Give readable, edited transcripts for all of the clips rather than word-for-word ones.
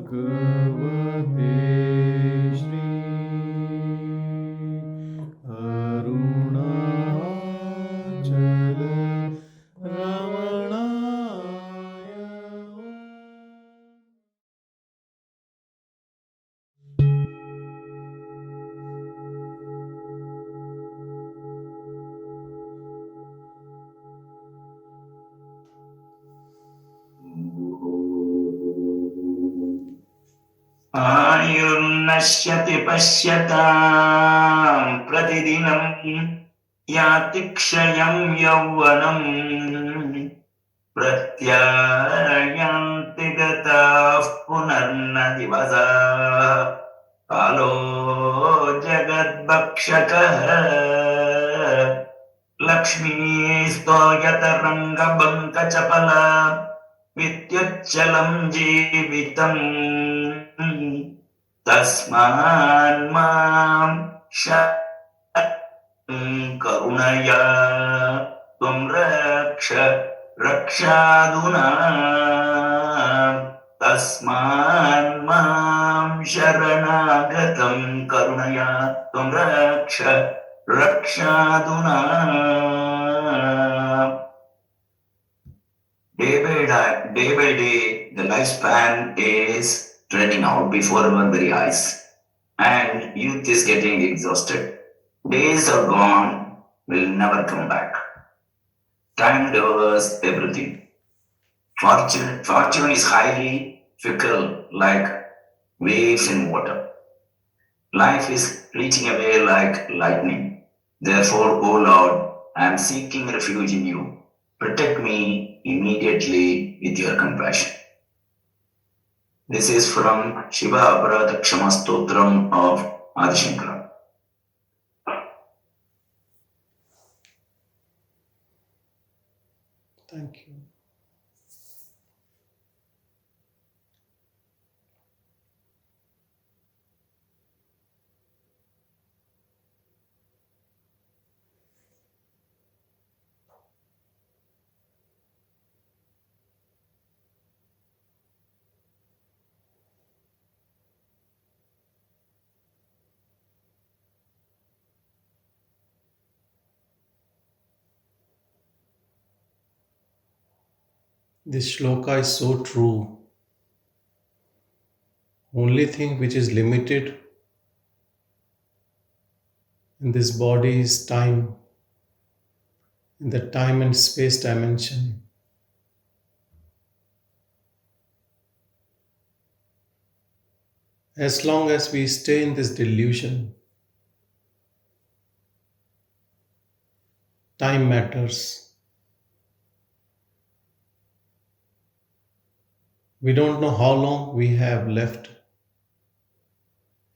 Bhagavate Shri Arunachala Ramanaya. आयुर्नश्यति पश्यतां प्रतिदिनं याति क्षयं यौवनम् प्रत्यायान्ति गताः पुनर्न दिवसाः कालो जगद्भक्षकः लक्ष्मीस्तोयतरङ्गबङ्कचपला विद्युच्चलं जीवितम् तस्मान्मां करुणया त्वं रक्षादुना तस्मान्मां शरणागतं करुणया त्वं रक्षादुना. Day by day, the lifespan is running out before our very eyes, and youth is getting exhausted. Days are gone, will never come back. Time devours everything. Fortune is highly fickle, like waves in water. Life is fleeting away like lightning. Therefore, O Lord, I am seeking refuge in you. Protect me immediately with your compassion. This is from Shiva Aparadha Kshama Stotram of Adi Shankara. Thank you. This shloka is so true. Only thing which is limited in this body is time, in the time and space dimension. As long as we stay in this delusion, time matters. We don't know how long we have left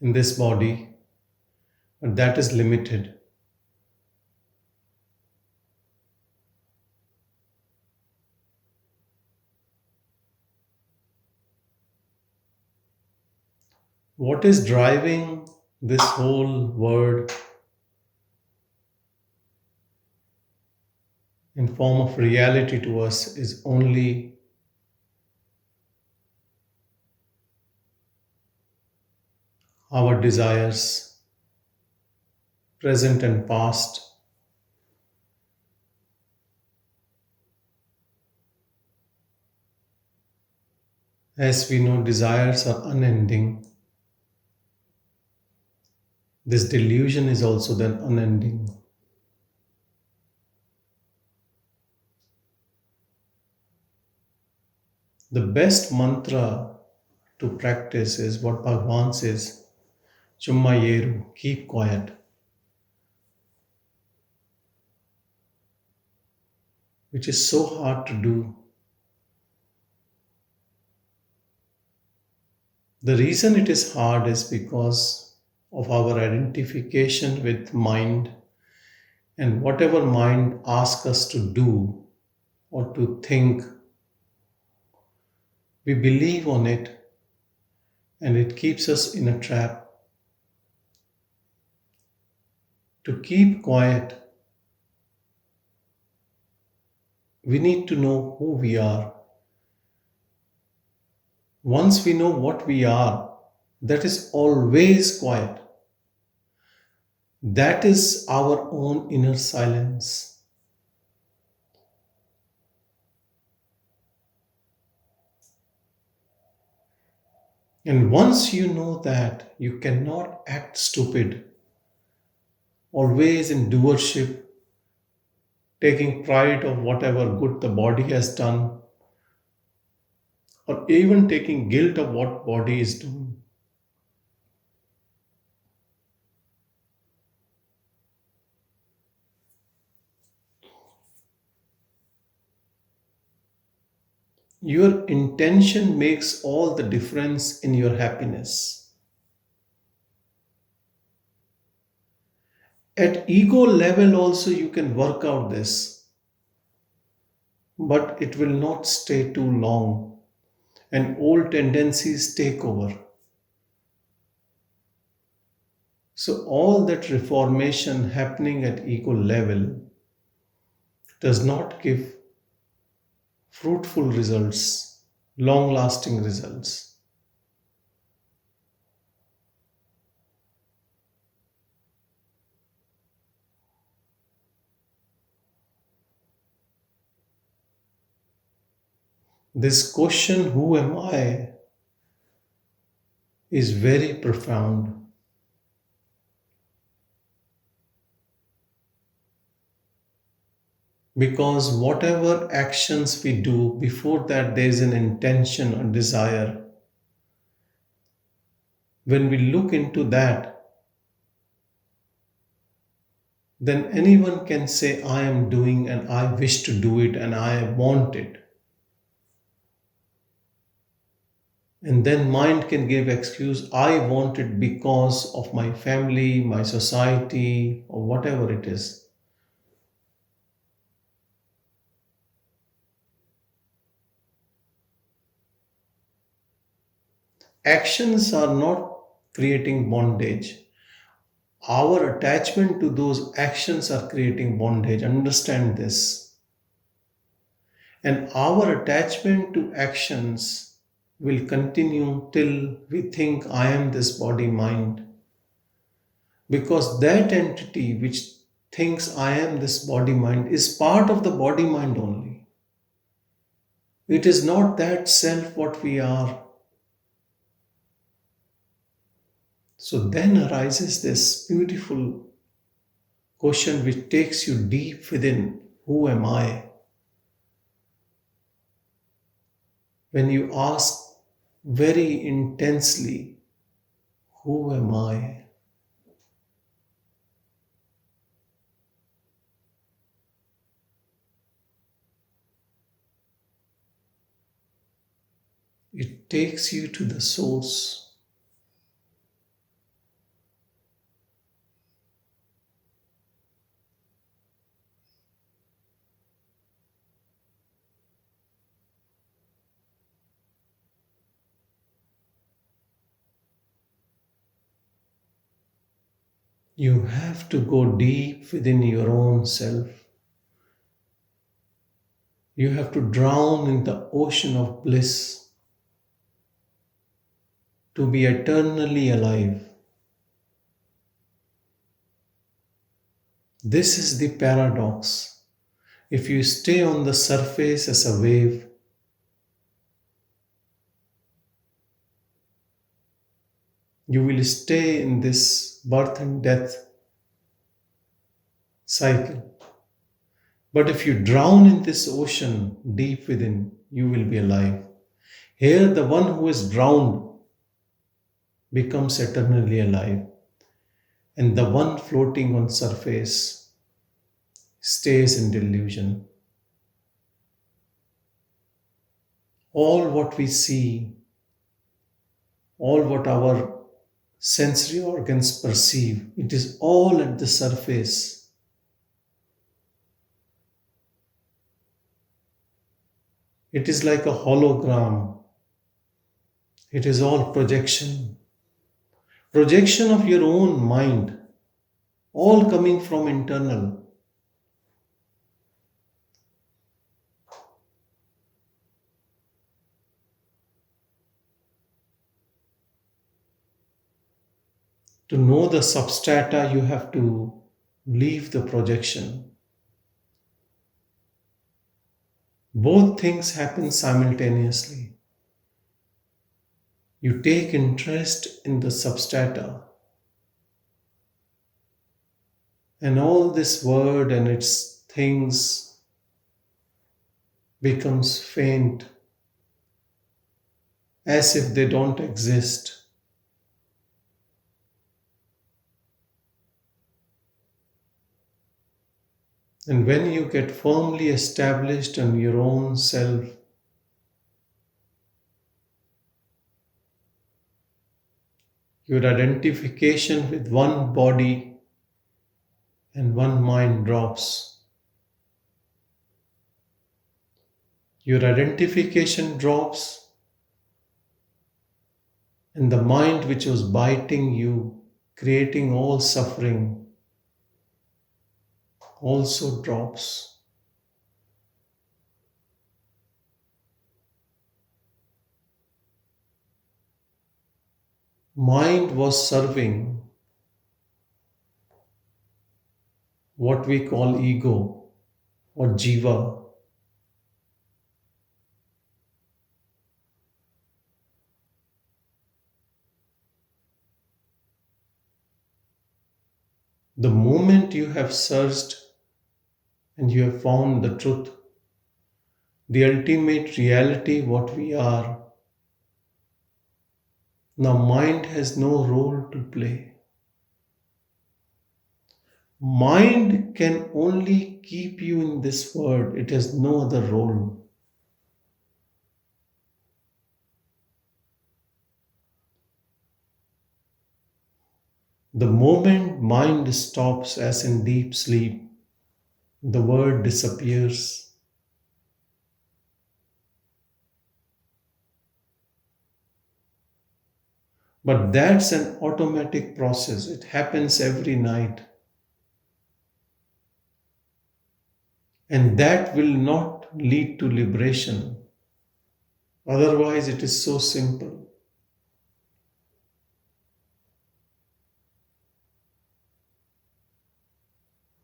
in this body, but that is limited. What is driving this whole world in form of reality to us is only our desires, present and past. As we know, desires are unending. This delusion is also then unending. The best mantra to practice is what Bhagavan says, Chumma Yeru, keep quiet. Which is so hard to do. The reason it is hard is because of our identification with mind, and whatever mind asks us to do or to think, we believe on it and it keeps us in a trap. To keep quiet, we need to know who we are. Once we know what we are, that is always quiet. That is our own inner silence. And once you know that, you cannot act stupid, always in doership, taking pride of whatever good the body has done, or even taking guilt of what body is doing. Your intention makes all the difference in your happiness. At ego level also you can work out this, but it will not stay too long and old tendencies take over. So all that reformation happening at ego level does not give fruitful results, long lasting results. This question, who am I, is very profound. Because whatever actions we do, before that there is an intention or desire. When we look into that, then anyone can say, I am doing and I wish to do it and I want it. And then mind can give excuse, I want it because of my family, my society, or whatever it is. Actions are not creating bondage. Our attachment to those actions are creating bondage. Understand this. And our attachment to actions will continue till we think I am this body mind. Because that entity which thinks I am this body mind is part of the body mind only. It is not that self what we are. So then arises this beautiful question which takes you deep within, who am I? When you ask very intensely, who am I? It takes you to the source. You have to go deep within your own self. You have to drown in the ocean of bliss to be eternally alive. This is the paradox. If you stay on the surface as a wave, you will stay in this birth and death cycle. But if you drown in this ocean deep within, you will be alive. Here, the one who is drowned becomes eternally alive, and the one floating on surface stays in delusion. All what we see, all what our sensory organs perceive, it is all at the surface. It is like a hologram. It is all projection. Projection of your own mind, all coming from internal. To know the substrata, you have to leave the projection. Both things happen simultaneously. You take interest in the substrata, and all this word and its things becomes faint, as if they don't exist. And when you get firmly established on your own self, your identification with one body and one mind drops. Your identification drops, and the mind which was biting you, creating all suffering, also drops. Mind was serving what we call ego or jiva. The moment you have searched and you have found the truth, the ultimate reality, what we are, now mind has no role to play. Mind can only keep you in this world, it has no other role. The moment mind stops, as in deep sleep, the word disappears. But that's an automatic process, it happens every night. And that will not lead to liberation. Otherwise, it is so simple.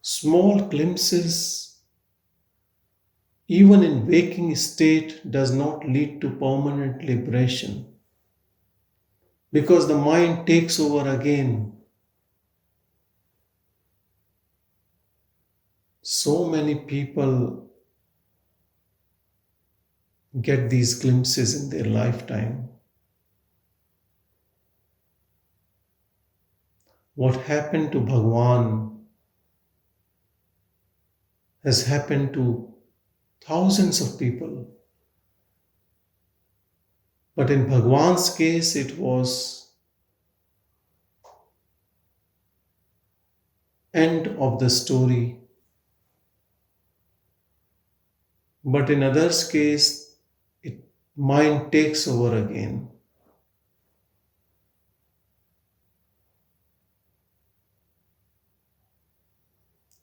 Small glimpses, even in waking state, does not lead to permanent liberation because the mind takes over again. So many people get these glimpses in their lifetime. What happened to Bhagavan has happened to thousands of people. But in Bhagavan's case, it was end of the story. But in others' case, it mind takes over again.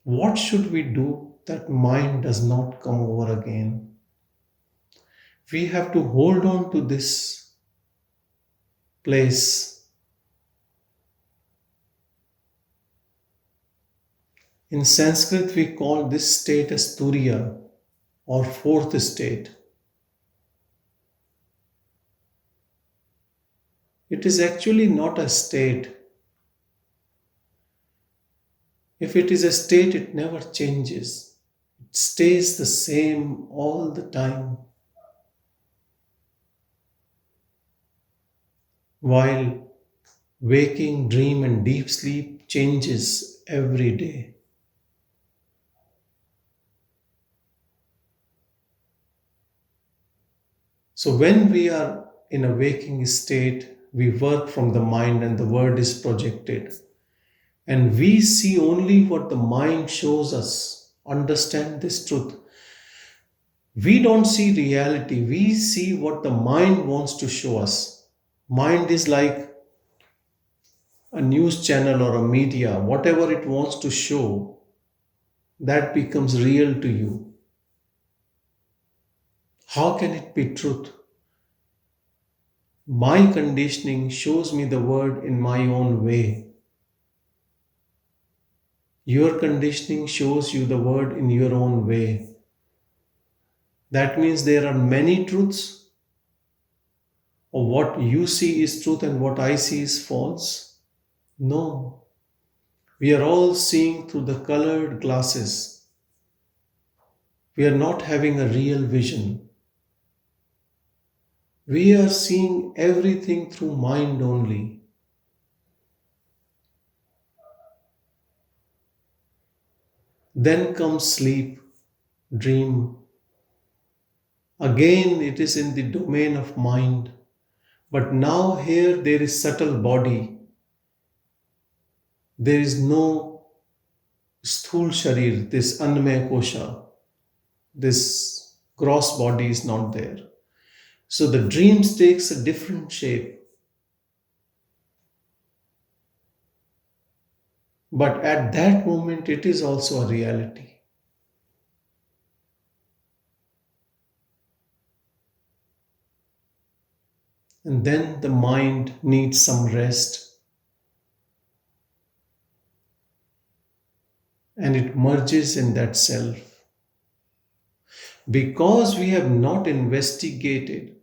What should we do that mind does not come over again? We have to hold on to this place. In Sanskrit, we call this state as Turiya or fourth state. It is actually not a state. If it is a state, it never changes. It stays the same all the time. While waking, dream, and deep sleep changes every day. So when we are in a waking state, we work from the mind and the word is projected. And we see only what the mind shows us. Understand this truth. We don't see reality, we see what the mind wants to show us. Mind is like a news channel or a media, whatever it wants to show, that becomes real to you. How can it be truth? My conditioning shows me the word in my own way. Your conditioning shows you the world in your own way. That means there are many truths, or what you see is truth and what I see is false. No, we are all seeing through the colored glasses. We are not having a real vision. We are seeing everything through mind only. Then comes sleep, dream. Again, it is in the domain of mind. But now, here, there is subtle body. There is no sthul sharir, this anmaya kosha. This gross body is not there. So the dreams takes a different shape. But at that moment, it is also a reality. And then the mind needs some rest and it merges in that self. Because we have not investigated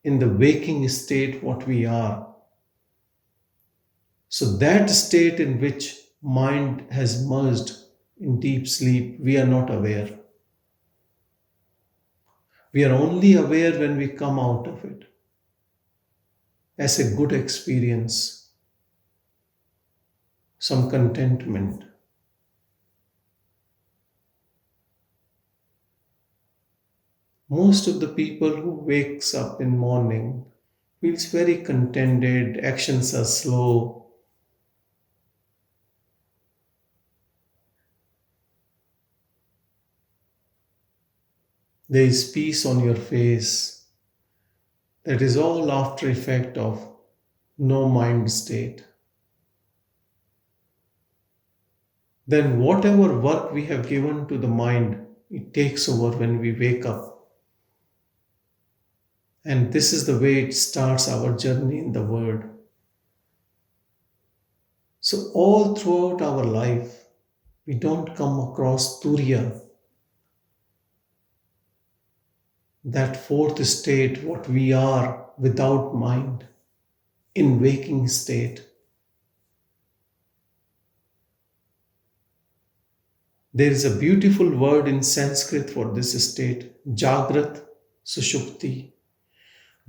in the waking state what we are. So, that state in which mind has merged in deep sleep, we are not aware. We are only aware when we come out of it as a good experience, some contentment. Most of the people who wakes up in morning feels very contented, actions are slow. There is peace on your face. That is all after effect of no mind state. Then whatever work we have given to the mind, it takes over when we wake up. And this is the way it starts our journey in the world. So all throughout our life, we don't come across Turiya, that fourth state, what we are without mind, in waking state. There is a beautiful word in Sanskrit for this state, Jagrat Sushupti.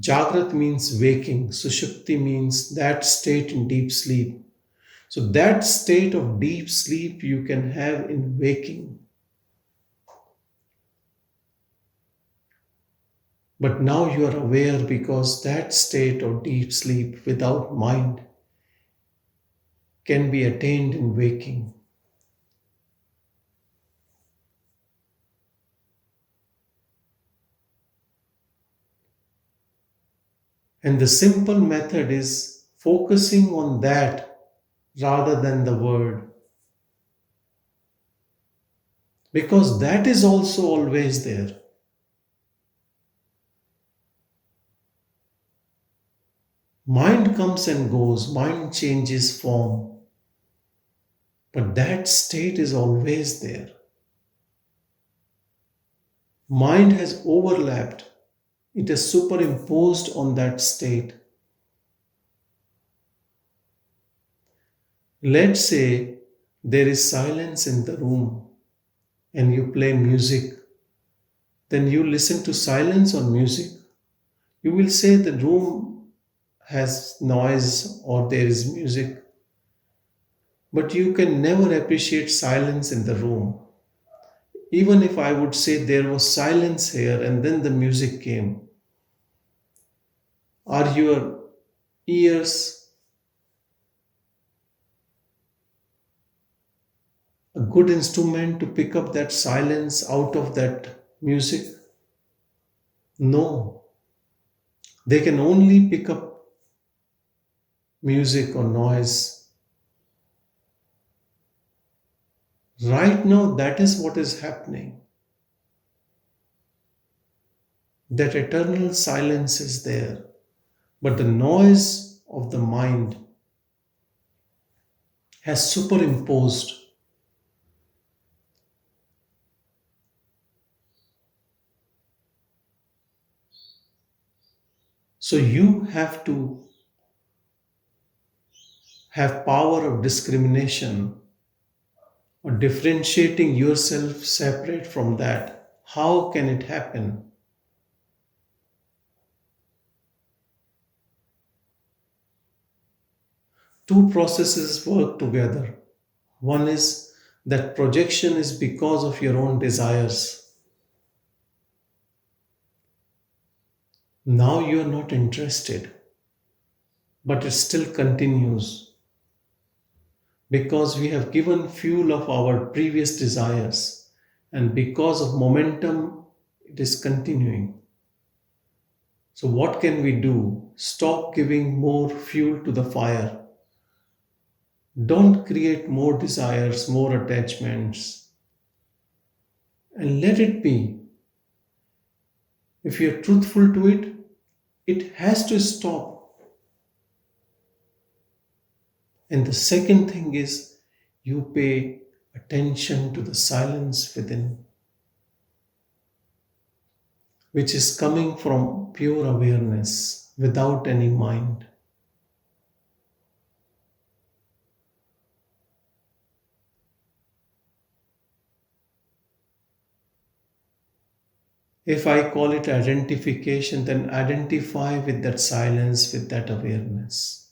Jagrat means waking, Sushupti means that state in deep sleep. So, that state of deep sleep you can have in waking. But now you are aware because that state of deep sleep without mind can be attained in waking. And the simple method is focusing on that rather than the word. Because that is also always there. Mind comes and goes, mind changes form. But that state is always there. Mind has overlapped, it has superimposed on that state. Let's say there is silence in the room and you play music, then you listen to silence or music. You will say the room has noise or there is music, but you can never appreciate silence in the room. Even if I would say there was silence here and then the music came, are your ears a good instrument to pick up that silence out of that music? No. They can only pick up music or noise. Right now, that is what is happening. That eternal silence is there, but the noise of the mind has superimposed. So you have to have power of discrimination or differentiating yourself separate from that. How can it happen? Two processes work together. One is that projection is because of your own desires. Now you are not interested, but it still continues because we have given fuel of our previous desires, and because of momentum, it is continuing. So, what can we do? Stop giving more fuel to the fire. Don't create more desires, more attachments, and let it be. If you're truthful to it, it has to stop. And the second thing is you pay attention to the silence within, which is coming from pure awareness without any mind. If I call it identification, then identify with that silence, with that awareness.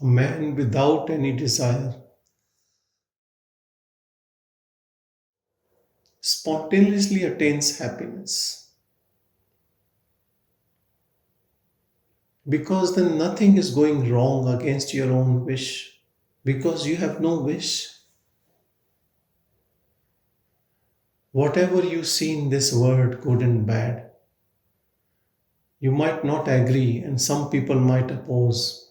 A man without any desire spontaneously attains happiness because then nothing is going wrong against your own wish because you have no wish. Whatever you see in this world, good and bad, you might not agree and some people might oppose.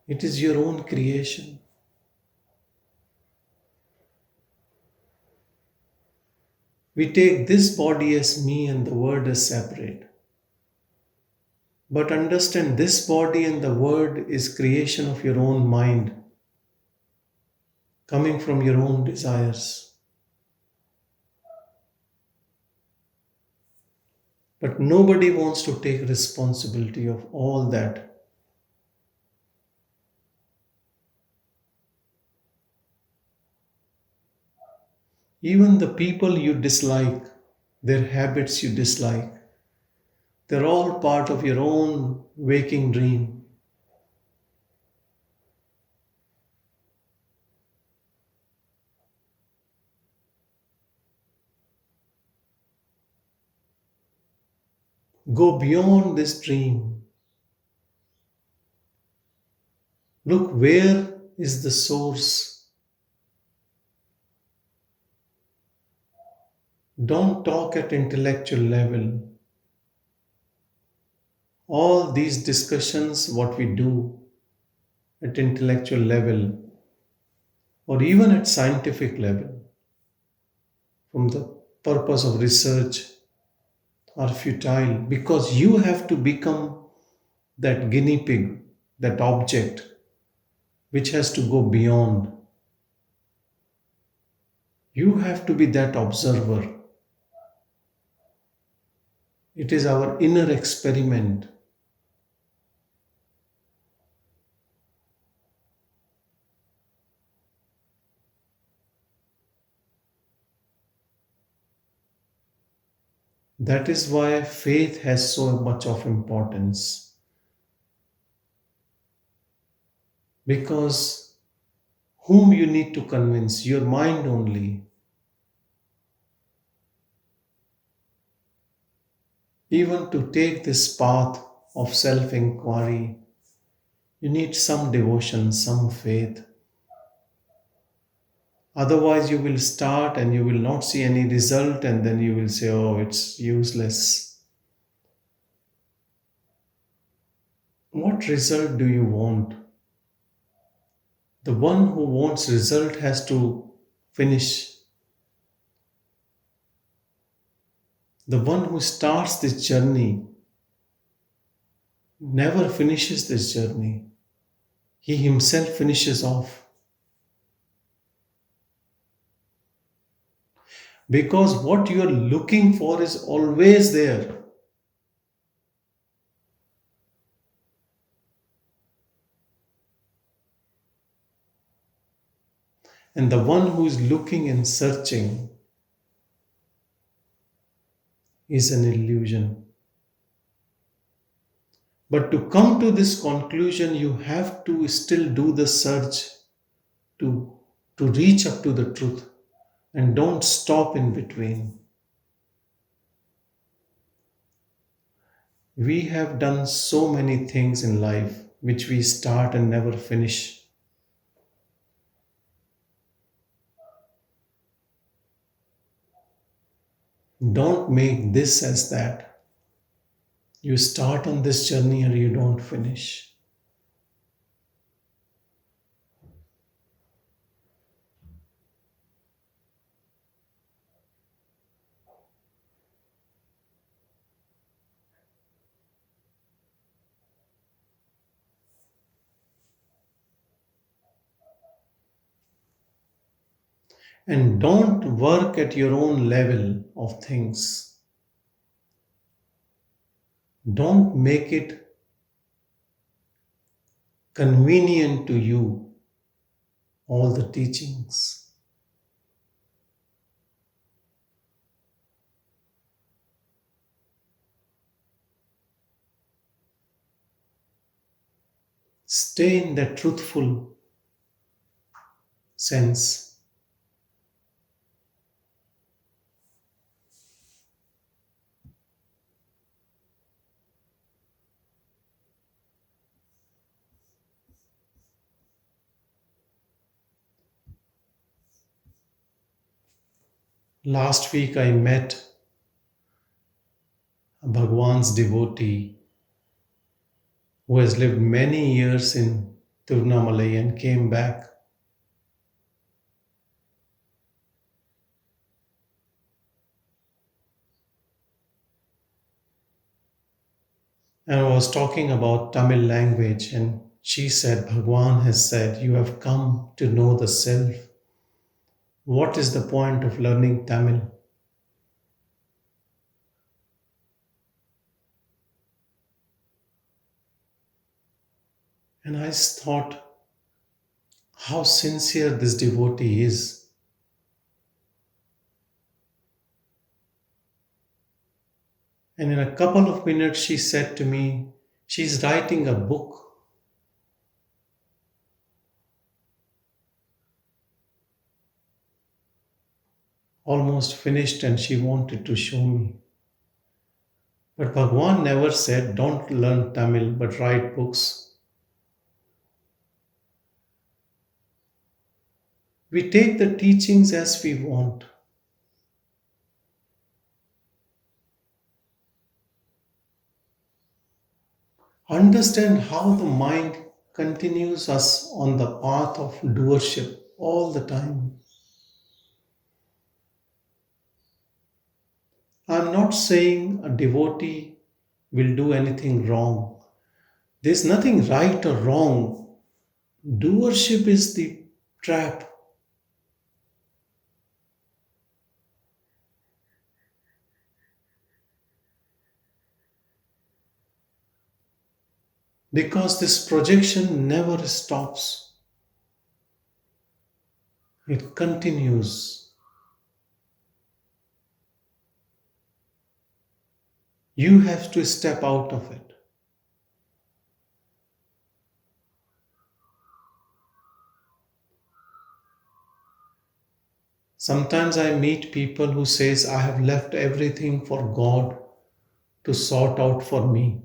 It is your own creation. We take this body as me and the word as separate. But understand this body and the word is creation of your own mind, coming from your own desires. But nobody wants to take responsibility of all that. Even the people you dislike, their habits you dislike, they're all part of your own waking dream. Go beyond this dream. Look, where is the source? Don't talk at intellectual level. All these discussions, what we do at intellectual level or even at scientific level, from the purpose of research, are futile because you have to become that guinea pig, that object which has to go beyond. You have to be that observer. It is our inner experiment. That is why faith has so much of importance. Because whom you need to convince? Your mind only. Even to take this path of self inquiry, you need some devotion, some faith. Otherwise, you will start and you will not see any result, and then you will say, oh, it's useless. What result do you want? The one who wants result has to finish. The one who starts this journey never finishes this journey. He himself finishes off. Because what you are looking for is always there. And the one who is looking and searching is an illusion. But to come to this conclusion, you have to still do the search to, to reach up to the truth, and don't stop in between. We have done so many things in life which we start and never finish. Don't make this as that. You start on this journey and you don't finish. And don't work at your own level of things. Don't make it convenient to you, all the teachings. Stay in that truthful sense. Last week I met Bhagavan's devotee who has lived many years in Tirunamalai and came back. And I was talking about Tamil language, and she said, Bhagavan has said, you have come to know the self. What is the point of learning Tamil? And I thought how sincere this devotee is. And in a couple of minutes, she said to me, she's writing a book. Almost finished, and she wanted to show me. But Bhagwan never said, don't learn Tamil, but write books. We take the teachings as we want. Understand how the mind continues us on the path of doership all the time. I'm not saying a devotee will do anything wrong. There's nothing right or wrong. Doership is the trap. Because this projection never stops, it continues. You have to step out of it. Sometimes I meet people who says I have left everything for God to sort out for me.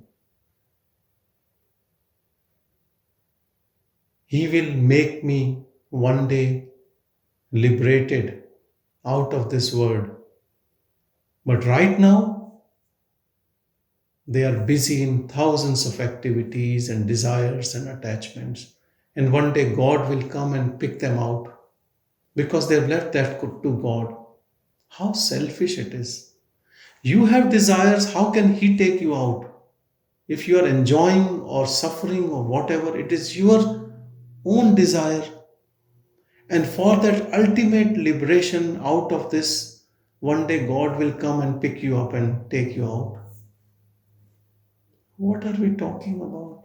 He will make me one day liberated out of this world. But right now, they are busy in thousands of activities and desires and attachments. And one day God will come and pick them out because they've left that to God. How selfish it is. You have desires, how can He take you out? If you are enjoying or suffering or whatever, it is your own desire. And for that ultimate liberation out of this, one day God will come and pick you up and take you out. What are we talking about?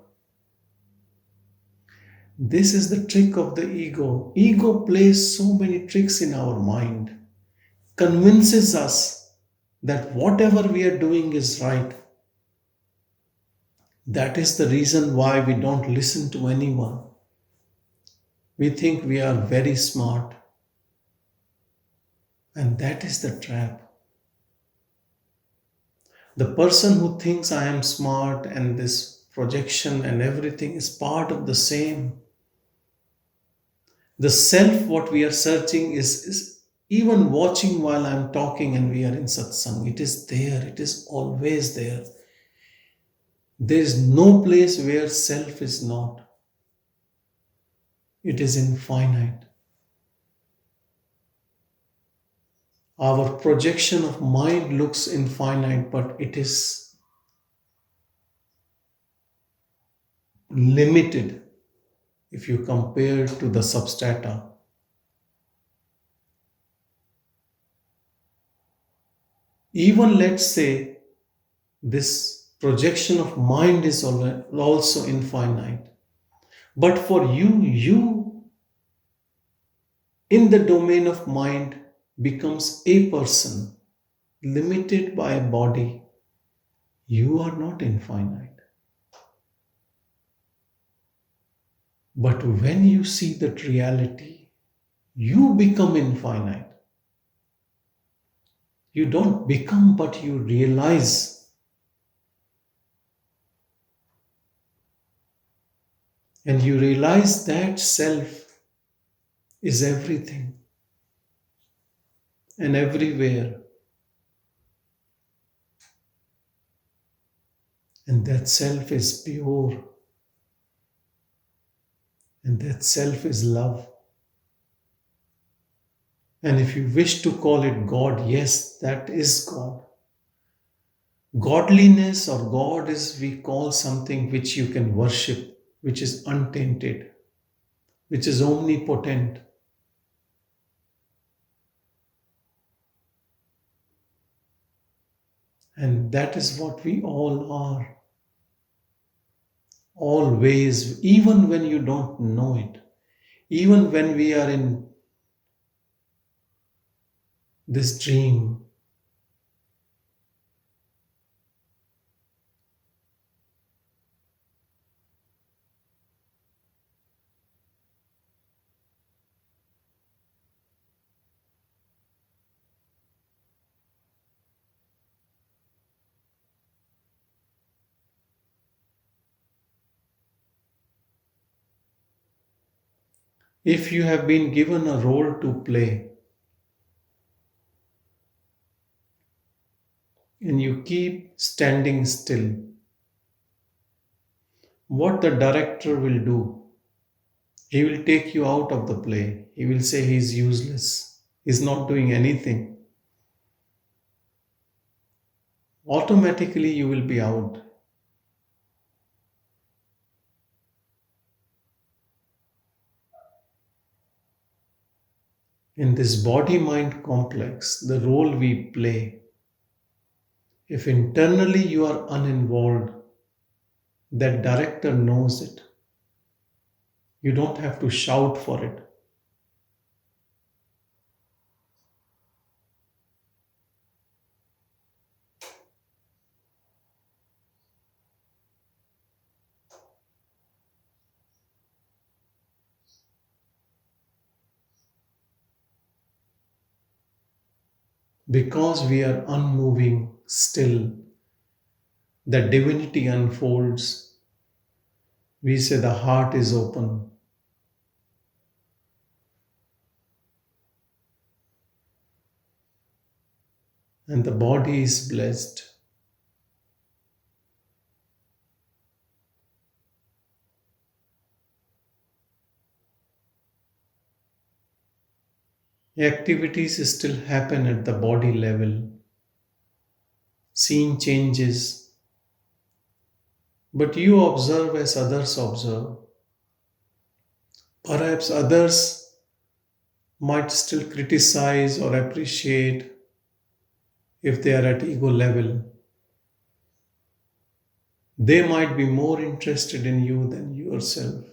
This is the trick of the ego. Ego plays so many tricks in our mind, convinces us that whatever we are doing is right. That is the reason why we don't listen to anyone. We think we are very smart, and that is the trap. The person who thinks I am smart and this projection and everything is part of the same. The self, what we are searching is even watching while I'm talking and we are in satsang. It is there, it is always there. There is no place where self is not. It is infinite. Our projection of mind looks infinite, but it is limited if you compare to the substrata. Even let's say this projection of mind is also infinite. But for you in the domain of mind becomes a person limited by a body. You are not infinite. But when you see that reality, you become infinite. You don't become, but you realize. And you realize that self is everything and everywhere. And that self is pure. And that self is love. And if you wish to call it God, yes, that is God. Godliness or God is, we call something which you can worship, which is untainted, which is omnipotent. And that is what we all are. Always, even when you don't know it, even when we are in this dream, if you have been given a role to play and you keep standing still, what the director will do, he will take you out of the play. He will say he's useless, he's not doing anything. automatically you will be out. In this body mind complex, the role we play, if internally you are uninvolved, that director knows it. You don't have to shout for it. Because we are unmoving still, the divinity unfolds. We say the heart is open and the body is blessed. Activities still happen at the body level. Scene changes, but you observe as others observe. Perhaps others might still criticize or appreciate if they are at ego level. They might be more interested in you than yourself.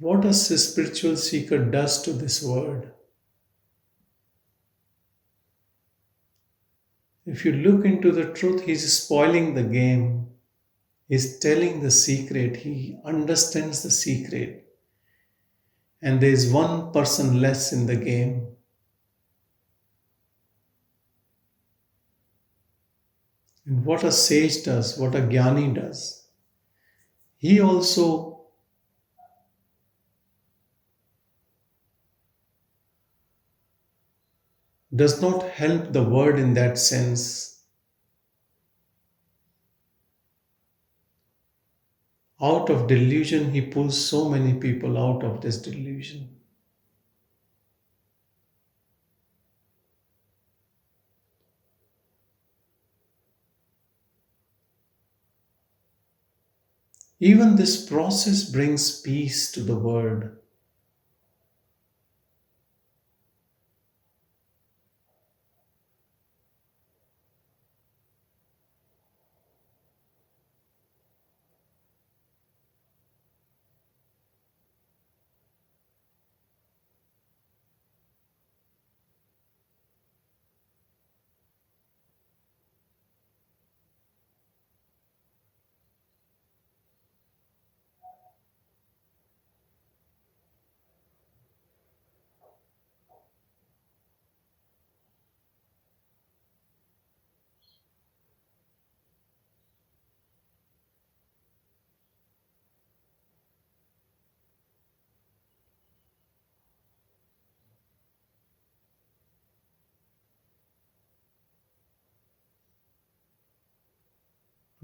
What a spiritual seeker does to this world. If you look into the truth, he's spoiling the game. He's telling the secret. He understands the secret. And there is one person less in the game. And what a sage does, what a jnani does, he also does not help the world in that sense. Out of delusion, he pulls so many people out of this delusion. Even this process brings peace to the world.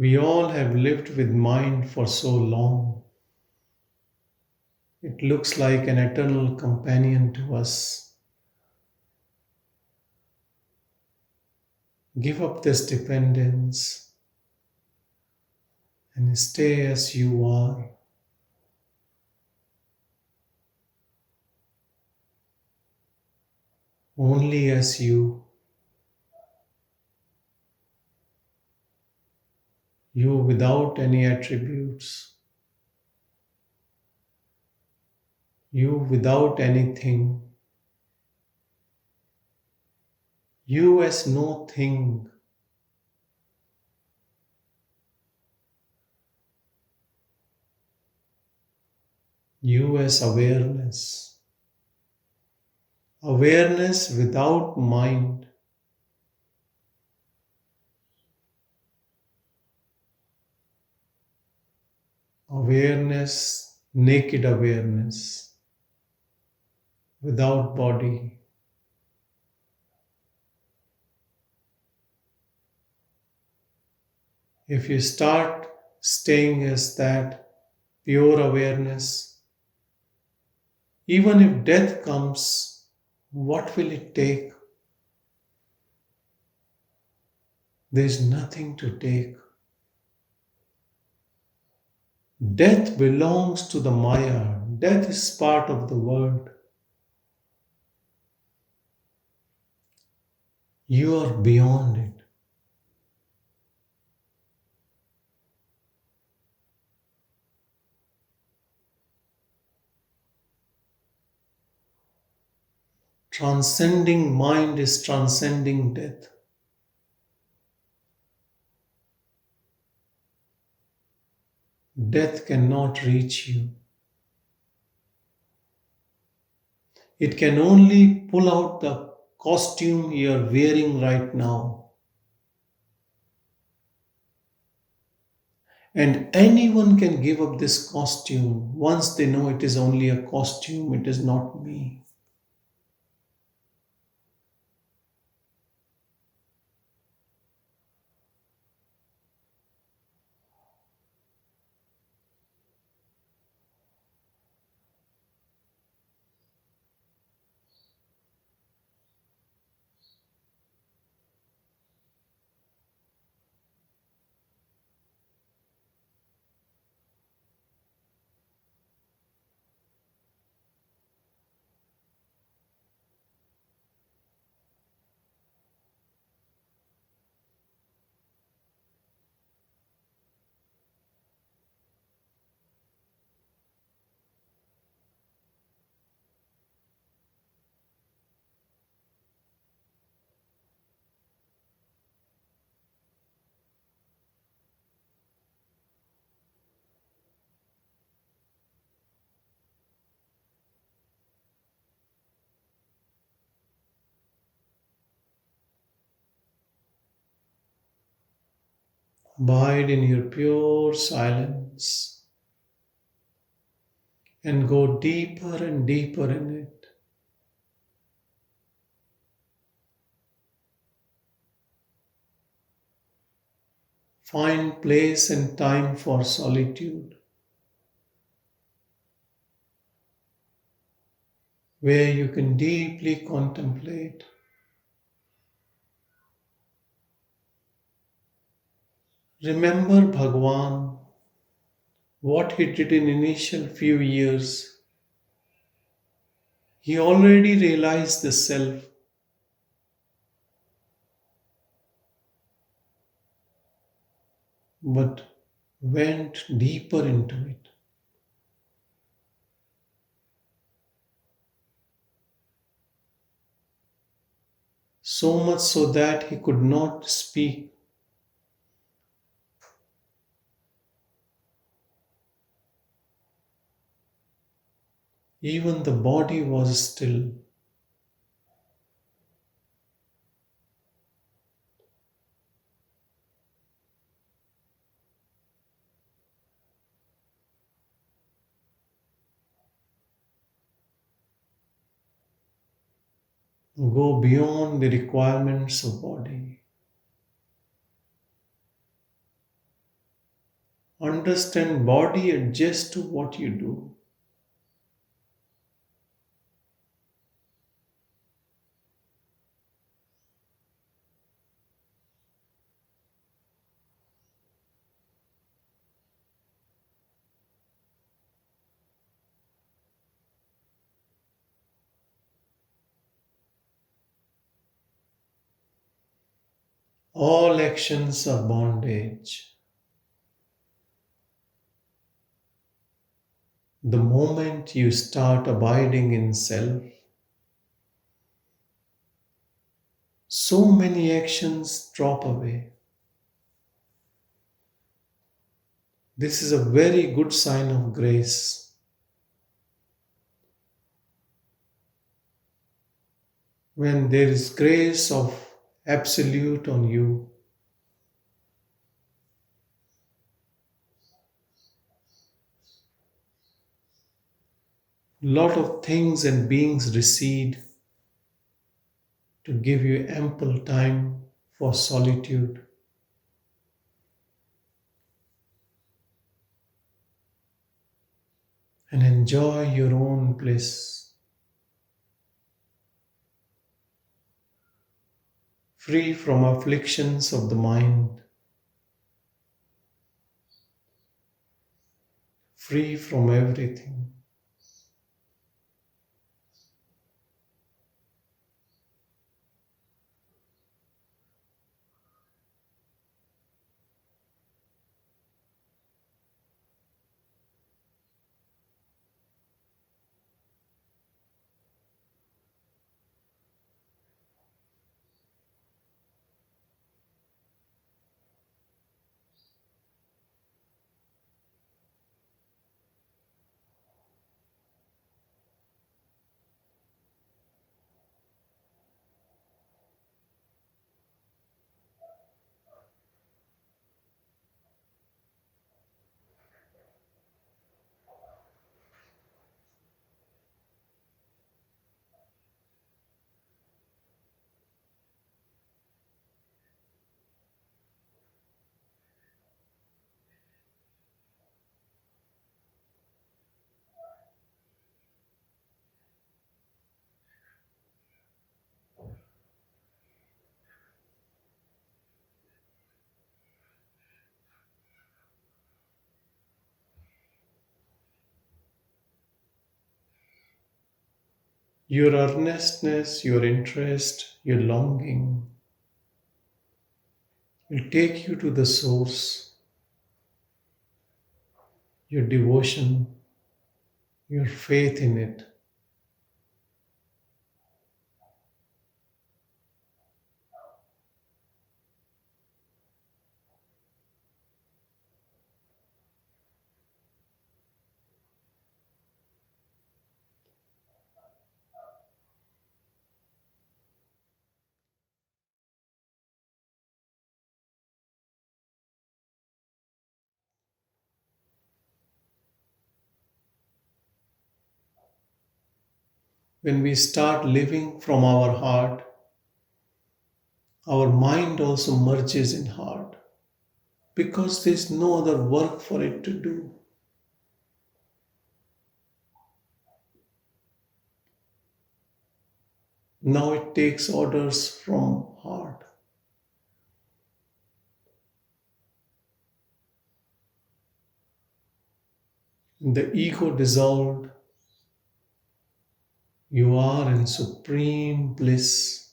We all have lived with mind for so long. It looks like an eternal companion to us. Give up this dependence and stay as you are. only as you without any attributes, you without anything, you as no thing, you as awareness, awareness without mind, awareness, naked awareness, without body. If you start staying as that pure awareness, even if death comes, what will it take? There is nothing to take. Death belongs to the Maya. Death is part of the world. You are beyond it. Transcending mind is transcending death. Death cannot reach you. It can only pull out the costume you are wearing right now. And anyone can give up this costume once they know it is only a costume, it is not me. Abide in your pure silence and go deeper and deeper in it. Find place and time for solitude, where you can deeply contemplate. Remember Bhagavan, what he did in initial few years. He already realized the self, but went deeper into it. So much so that he could not speak. Even the body was still. Go beyond the requirements of body. Understand body adjust to what you do. All actions are bondage. The moment you start abiding in self, so many actions drop away. This is a very good sign of grace. When there is grace of absolute on you, lot of things and beings recede to give you ample time for solitude and enjoy your own bliss, free from afflictions of the mind, free from everything. Your earnestness, your interest, your longing will take you to the source, your devotion, your faith in it. When we start living from our heart, our mind also merges in heart because there's no other work for it to do. Now it takes orders from heart. In the ego dissolved, you are in supreme bliss.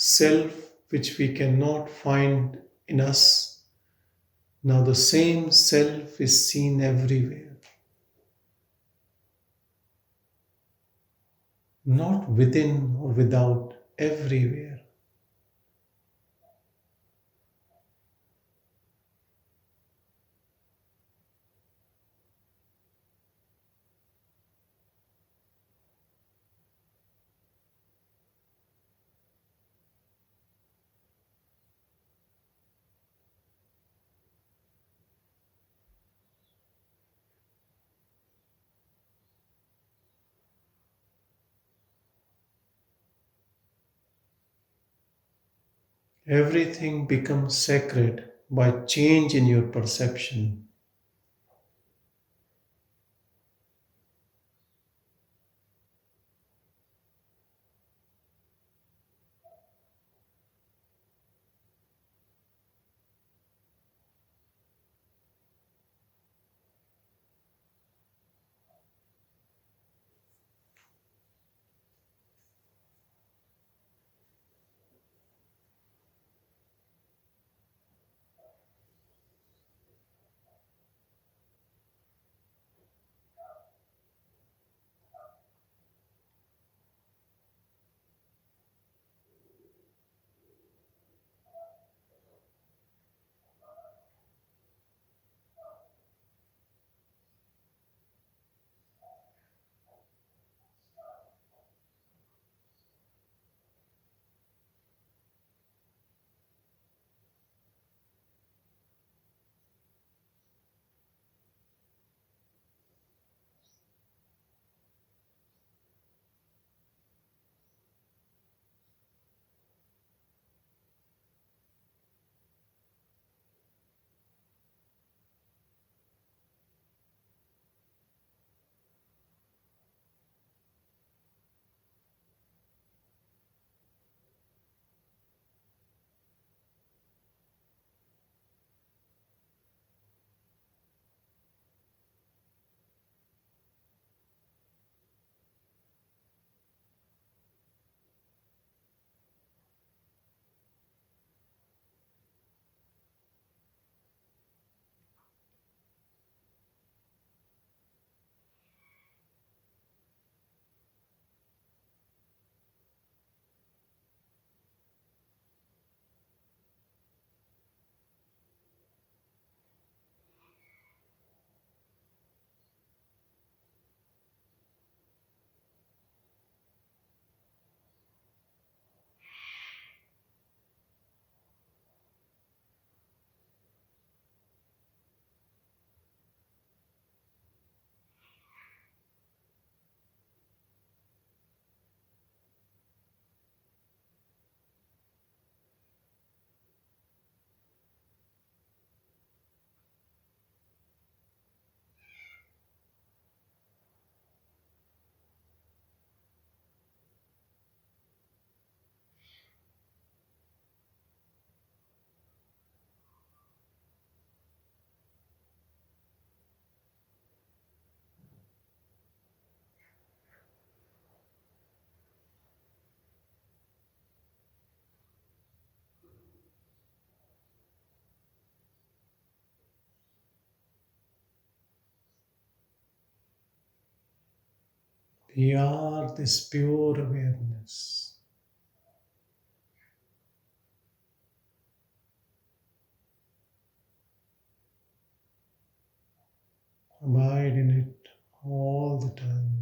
Self, which we cannot find in us, now the same self is seen everywhere, not within or without, everywhere. Everything becomes sacred by change in your perception. We are this pure awareness. Abide in it all the time.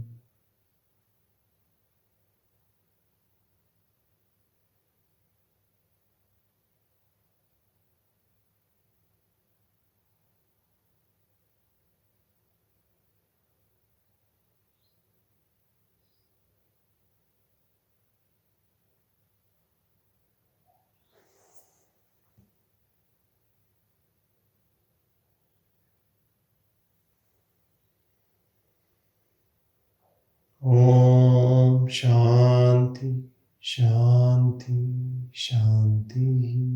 Om Shanti, Shanti, Shanti.